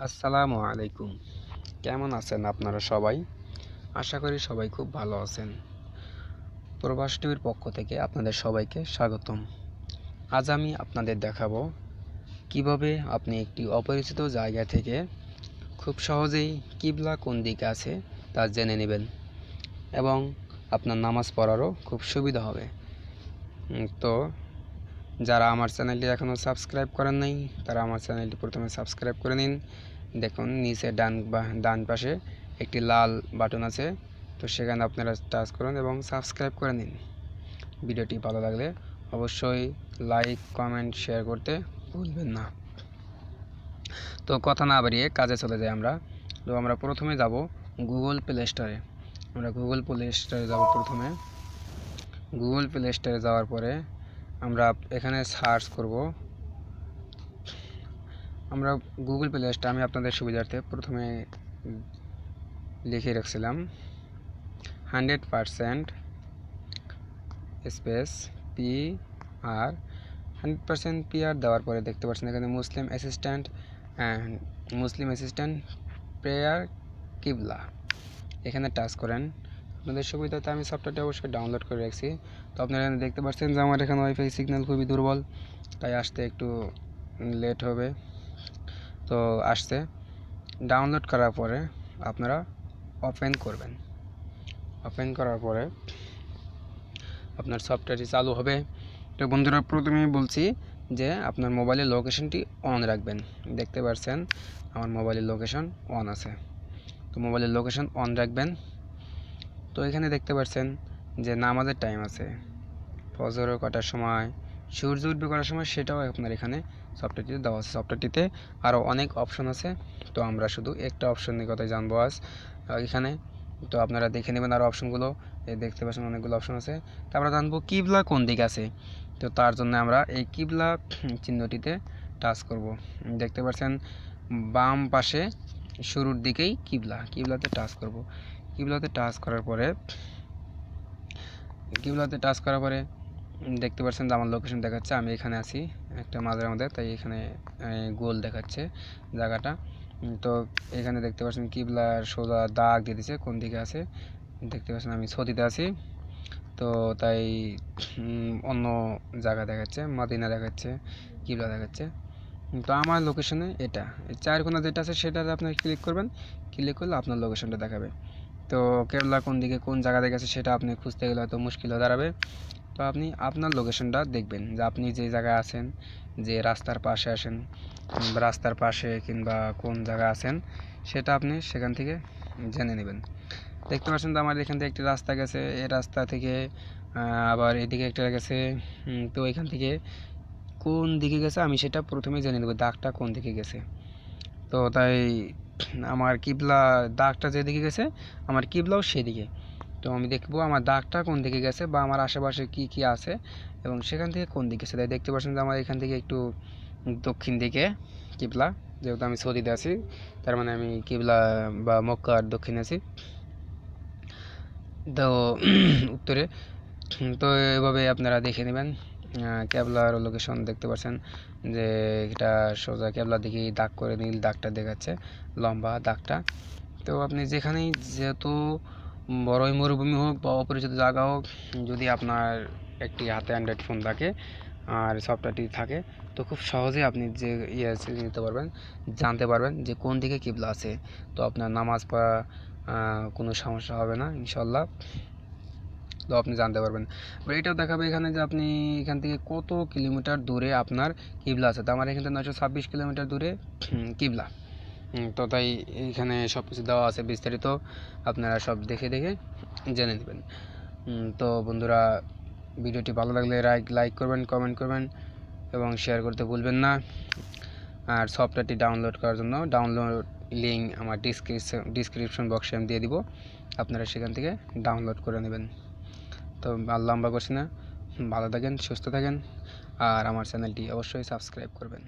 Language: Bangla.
আসসালামু আলাইকুম। কেমন আছেন আপনারা সবাই? আশা করি সবাই খুব ভালো আছেন। প্রবাস টিভির পক্ষ থেকে আপনাদের সবাইকে স্বাগতম। আজ আমি আপনাদের দেখাবো কিভাবে আপনি একটি অপরিচিত জায়গা থেকে খুব সহজেই কিবলা কোন দিকে আছে তা জেনে নেবেন এবং আপনার নামাজ পড়ারও খুব সুবিধা হবে। তো যারা আমার চ্যানেলটি এখনও সাবস্ক্রাইব করেন নাই তারা আমার চ্যানেলটি প্রথমে সাবস্ক্রাইব করে নিন। দেখুন নিচে ডান পাশে একটি লাল বাটন আছে, তো সেখানে আপনারা টাচ করুন এবং সাবস্ক্রাইব করে নিন। ভিডিওটি ভালো লাগলে অবশ্যই লাইক কমেন্ট শেয়ার করতে ভুলবেন না। তো কথা না বাড়িয়ে কাজে চলে যাই আমরা। তো আমরা প্রথমে যাব গুগল প্লে স্টোরে। আমরা গুগল প্লে স্টোরে যাব। প্রথমে গুগল প্লে স্টোরে যাওয়ার পরে আমরা এখানে সার্চ করব। আমরা গুগল প্লে স্টোরে আমি আপনাদের সুবিধার্থে প্রথমে লিখে রাখছিলাম 100% স্পেস পি আর 100% PR দেওয়ার পরে দেখতে পাচ্ছেন এখানে মুসলিম অ্যাসিস্ট্যান্ট প্রেয়ার কিবলা, এখানে টাচ করেন। আপনাদের সুবিধাতে আমি সফটওয়্যারটি অবশ্যই ডাউনলোড করে রাখছি। তো আপনারা এখানে দেখতে পাচ্ছেন যে আমার এখানে ওয়াইফাই সিগন্যাল খুবই দুর্বল, তাই আসতে একটু লেট হবে। তো আসছে ডাউনলোড করার পরে আপনারা ওপেন করবেন। ওপেন করার পরে আপনার সফটওয়্যারটি চালু হবে। তো বন্ধুরা প্রথমেই বলছি যে আপনার মোবাইলের লোকেশনটি অন রাখবেন। দেখতে পাচ্ছেন আমার মোবাইলের লোকেশন অন আছে, তো মোবাইলের লোকেশন অন রাখবেন। তো এখানে দেখতে পাচ্ছেন যে নামাজের টাইম আছে, ফজর কটার সময়, সূর্য উঠবে কটার সময়, সেটাও আপনার এখানে সফটওয়্যারটিতে দেওয়া আছে। সফটওয়্যারটিতে আরও অনেক অপশন আছে, তো আমরা শুধু একটা অপশনের কথাই জানবো আজ এখানে। তো আপনারা দেখে নেবেন আরও অপশনগুলো, দেখতে পাচ্ছেন অনেকগুলো অপশন আছে। তো আমরা জানবো কিবলা কোন দিকে আছে। তো তার জন্য আমরা এই কিবলা চিহ্নটিতে টাচ করব। দেখতে পাচ্ছেন বাম পাশে শুরুর দিকেই কিবলাতে টাচ করব। কিবলাতে টাচ করার পরে দেখতে পাচ্ছেন যে আমার লোকেশন দেখাচ্ছে, আমি এখানে আছি একটা মাঝের মধ্যে, তাই এখানে গোল দেখাচ্ছে জায়গাটা। তো এখানে দেখতে পাচ্ছেন কিবলার সোজা দাগ দিয়ে দিচ্ছে কোন দিকে আছে। দেখতে পাচ্ছেন আমি সৌদিতে আছি, তো তাই অন্য জায়গা দেখাচ্ছে, মদিনা দেখাচ্ছে, কিবলা দেখাচ্ছে। তো আমার লোকেশনে এটা চার কোণা যেটা আছে সেটাতে আপনি ক্লিক করবেন। ক্লিক করলে আপনার লোকেশনটা দেখাবে। তো কেবলা কোন দিকে কোন জায়গা থেকে আছে সেটা আপনি খুঁজতে গেলে হয়তো মুশকিল হয়ে দাঁড়াবে। তো আপনি আপনার লোকেশনটা দেখবেন যে আপনি যে জায়গায় আছেন, যে রাস্তার পাশে আছেন, রাস্তার পাশে কিংবা কোন জায়গায় আছেন সেটা আপনি সেখান থেকে জেনে নেবেন। দেখতে পাচ্ছেন তো আমার এখান থেকে একটি রাস্তা গেছে, এই রাস্তা থেকে আবার এদিকে একটা গেছে। তো এখান থেকে কোন দিকে গেছে আমি সেটা প্রথমে জেনে নেব, দাগটা কোন দিকে গেছে। তো তাই আমার কিবলা দাগটা যেদিকে গেছে আমার কিবলাও সেদিকে। তো আমি দেখবো আমার দাগটা কোন দিকে গেছে বা আমার আশেপাশে কি কি আছে এবং সেখান থেকে কোন দিকে গেছে। তাই দেখতে পাচ্ছেন যে আমার এখান থেকে একটু দক্ষিণ দিকে কিবলা, যেহেতু আমি সৌদিতে আছি তার মানে আমি কিবলা বা মক্কার দক্ষিণে আছি, তো উত্তরে। তো এভাবে আপনারা দেখে নেবেন ক্যাবলার লোকেশন। দেখতে পাচ্ছেন যে এটা সোজা ক্যাবলার দিকে দাগ করে নীল দাগটা দেখাচ্ছে, লম্বা দাগটা। তো আপনি যেখানেই, যেহেতু বড়ই মরুভূমি হোক বা অপরিচিত জায়গা হোক, যদি আপনার একটি হাতে অ্যান্ড্রয়েড ফোন থাকে আর সফটওয়্যারটি থাকে, তো খুব সহজেই আপনি যে নিতে পারবেন, জানতে পারবেন যে কোন দিকে কিবলা আছে। তো আপনার নামাজ পড়া কোনো সমস্যা হবে না ইনশাল্লাহ। তো আপনি জানতে পারবেন। এটাও দেখাবে এখানে যে আপনি এখান থেকে কত কিলোমিটার দূরে আপনার কিবলা আছে। তো আমার এখান থেকে 926 কিলোমিটার দূরে কিবলা। তো তাই এইখানে সব কিছু দেওয়া আছে বিস্তারিত, আপনারা সব দেখে দেখে জেনে নেবেন। তো বন্ধুরা ভিডিওটি ভালো লাগলে লাইক করবেন, কমেন্ট করবেন এবং শেয়ার করতে ভুলবেন না। আর সফটওয়্যারটি ডাউনলোড করার জন্য ডাউনলোড লিঙ্ক আমার ডিসক্রিপশন বক্সে আমি দিয়ে দিব, আপনারা সেখান থেকে ডাউনলোড করে নেবেন। তো আর লম্বা করছি না, ভালো থাকেন, সুস্থ থাকেন আর আমার চ্যানেলটি অবশ্যই সাবস্ক্রাইব করবেন।